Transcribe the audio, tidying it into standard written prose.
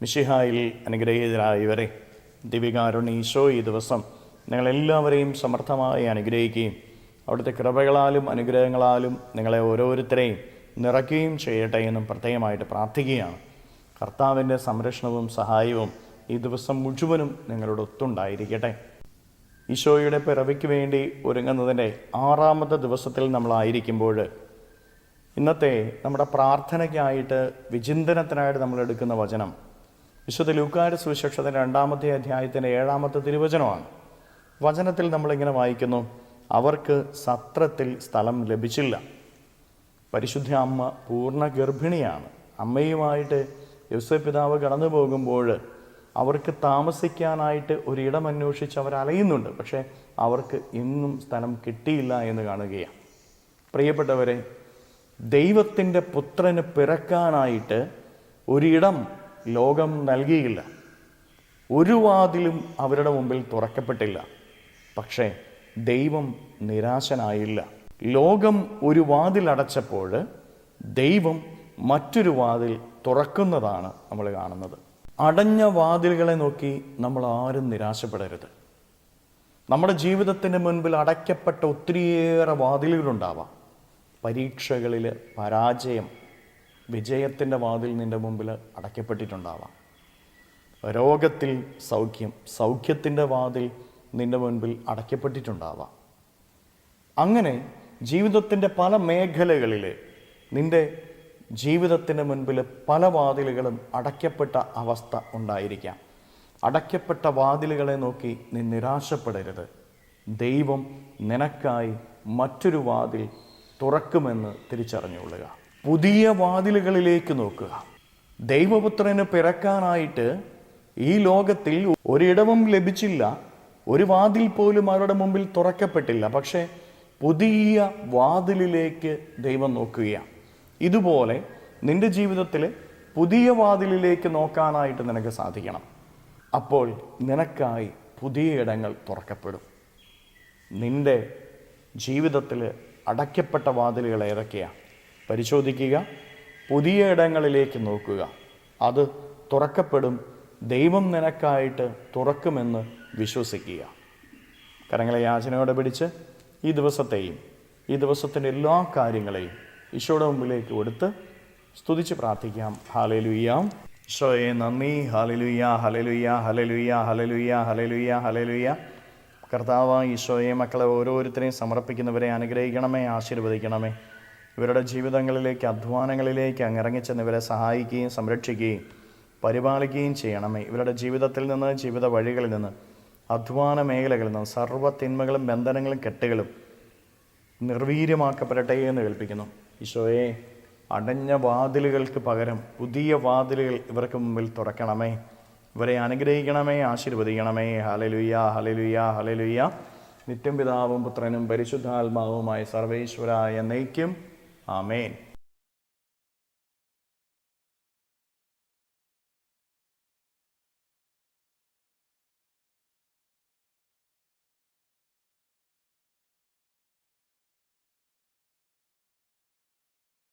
മിശിഹായിൽ അനുഗ്രഹീതരായവരെ, ദിവികാരുണ്യ ഈശോ ഈ ദിവസം നിങ്ങളെല്ലാവരെയും സമർത്ഥമായി അനുഗ്രഹിക്കുകയും അവിടുത്തെ കൃപകളാലും അനുഗ്രഹങ്ങളാലും നിങ്ങളെ ഓരോരുത്തരെയും നിറയ്ക്കുകയും ചെയ്യട്ടെ എന്നും പ്രത്യേകമായിട്ട് പ്രാർത്ഥിക്കുകയാണ്. കർത്താവിൻ്റെ സംരക്ഷണവും സഹായവും ഈ ദിവസം മുഴുവനും നിങ്ങളുടെ ഒത്തുണ്ടായിരിക്കട്ടെ. ഈശോയുടെ പിറവിക്ക് വേണ്ടി ഒരുങ്ങുന്നതിൻ്റെ 6ാമത്തെ ദിവസത്തിൽ നമ്മളായിരിക്കുമ്പോൾ ഇന്നത്തെ നമ്മുടെ പ്രാർത്ഥനയ്ക്കായിട്ട് വിചിന്തനത്തിനായിട്ട് നമ്മൾ എടുക്കുന്ന വചനം വിശുദ്ധ ലൂക്കായുടെ സുവിശേഷത്തിൻ്റെ 2ാമത്തെ അധ്യായത്തിൻ്റെ 7ാമത്തെ തിരുവചനമാണ്. വചനത്തിൽ നമ്മളിങ്ങനെ വായിക്കുന്നു, അവർക്ക് സത്രത്തിൽ സ്ഥലം ലഭിച്ചില്ല. പരിശുദ്ധ അമ്മ പൂർണ്ണ ഗർഭിണിയാണ്. അമ്മയുമായിട്ട് യോസേപ്പ് പിതാവ് കടന്നു പോകുമ്പോൾ അവർക്ക് താമസിക്കാനായിട്ട് ഒരിടം അന്വേഷിച്ച് അവർ അലയുന്നുണ്ട്. പക്ഷേ അവർക്ക് എങ്ങും സ്ഥലം കിട്ടിയില്ല എന്ന് കാണുകയാണ്. പ്രിയപ്പെട്ടവരെ, ദൈവത്തിൻ്റെ പുത്രന് പിറക്കാനായിട്ട് ഒരിടം ലോകം നൽകിയില്ല. ഒരു വാതിലും അവരുടെ മുമ്പിൽ തുറക്കപ്പെട്ടില്ല. പക്ഷേ ദൈവം നിരാശനായില്ല. ലോകം ഒരു വാതിൽ അടച്ചപ്പോൾ ദൈവം മറ്റൊരു വാതിൽ തുറക്കുന്നതാണ് നമ്മൾ കാണുന്നത്. അടഞ്ഞ വാതിലുകളെ നോക്കി നമ്മൾ ആരും നിരാശപ്പെടരുത്. നമ്മുടെ ജീവിതത്തിന് മുൻപിൽ അടയ്ക്കപ്പെട്ട ഒത്തിരിയേറെ വാതിലുകളുണ്ടാവാം. പരീക്ഷകളിൽ പരാജയം, വിജയത്തിൻ്റെ വാതിൽ നിൻ്റെ മുമ്പിൽ അടയ്ക്കപ്പെട്ടിട്ടുണ്ടാവാം. രോഗത്തിൽ സൗഖ്യം, സൗഖ്യത്തിൻ്റെ വാതിൽ നിൻ്റെ മുൻപിൽ അടയ്ക്കപ്പെട്ടിട്ടുണ്ടാവാം. അങ്ങനെ ജീവിതത്തിൻ്റെ പല മേഖലകളിൽ നിൻ്റെ ജീവിതത്തിന് മുൻപിൽ പല വാതിലുകളും അടയ്ക്കപ്പെട്ട അവസ്ഥ ഉണ്ടായിരിക്കാം. അടയ്ക്കപ്പെട്ട വാതിലുകളെ നോക്കി നീ നിരാശപ്പെടരുത്. ദൈവം നിനക്കായി മറ്റൊരു വാതിൽ തുറക്കുമെന്ന് തിരിച്ചറിഞ്ഞുകൊള്ളുക. പുതിയ വാതിലുകളിലേക്ക് നോക്കുക. ദൈവപുത്രന് പിറക്കാനായിട്ട് ഈ ലോകത്തിൽ ഒരിടവും ലഭിച്ചില്ല. ഒരു വാതിൽ പോലും അവരുടെ മുമ്പിൽ തുറക്കപ്പെട്ടില്ല. പക്ഷേ പുതിയ വാതിലിലേക്ക് ദൈവം നോക്കുകയാണ്. ഇതുപോലെ നിന്റെ ജീവിതത്തിൽ പുതിയ വാതിലിലേക്ക് നോക്കാനായിട്ട് നിനക്ക് സാധിക്കണം. അപ്പോൾ നിനക്കായി പുതിയ ഇടങ്ങൾ തുറക്കപ്പെടും. നിന്റെ ജീവിതത്തിൽ അടയ്ക്കപ്പെട്ട വാതിലുകൾ ഏതൊക്കെയാണ് പരിശോധിക്കുക. പുതിയ ഇടങ്ങളിലേക്ക് നോക്കുക. അത് തുറക്കപ്പെടും. ദൈവം നിനക്കായിട്ട് തുറക്കുമെന്ന് വിശ്വസിക്കുക. കരങ്ങളെ യാചനയോടെ പിടിച്ച് ഈ ദിവസത്തെയും ഈ ദിവസത്തിൻ്റെ എല്ലാ കാര്യങ്ങളെയും ഈശോയുടെ മുമ്പിലേക്ക് കൊടുത്ത് സ്തുതിച്ച് പ്രാർത്ഥിക്കാം. ഹല്ലേലൂയ. ഈശോയെ നന്ദി. Hallelujah, hallelujah, hallelujah, hallelujah, hallelujah, hallelujah. കർത്താവ് ഈശോയെ മക്കളെ ഓരോരുത്തരെയും സമർപ്പിക്കുന്നവരെ അനുഗ്രഹിക്കണമേ, ആശീർവദിക്കണമേ. ഇവരുടെ ജീവിതങ്ങളിലേക്ക്, അധ്വാനങ്ങളിലേക്ക് അങ്ങ് ഇറങ്ങിച്ചെന്ന് ഇവരെ സഹായിക്കുകയും സംരക്ഷിക്കുകയും പരിപാലിക്കുകയും ചെയ്യണമേ. ഇവരുടെ ജീവിതത്തിൽ നിന്ന്, ജീവിത വഴികളിൽ നിന്ന്, അധ്വാന മേഖലകളിൽ നിന്ന് സർവ്വ തിന്മകളും ബന്ധനങ്ങളും കെട്ടുകളും നിർവീര്യമാക്കപ്പെടട്ടെ എന്ന് കൽപ്പിക്കുന്നു. ഈശോയെ, അടഞ്ഞ വാതിലുകൾക്ക് പകരം പുതിയ വാതിലുകൾ ഇവർക്ക് മുമ്പിൽ തുറക്കണമേ. ഇവരെ അനുഗ്രഹിക്കണമേ, ആശീർവദിക്കണമേ. Hallelujah, hallelujah, hallelujah. നിത്യം പിതാവും പുത്രനും പരിശുദ്ധാത്മാവുമായ സർവേശ്വരായ എന്നേക്കും ആമേൻ.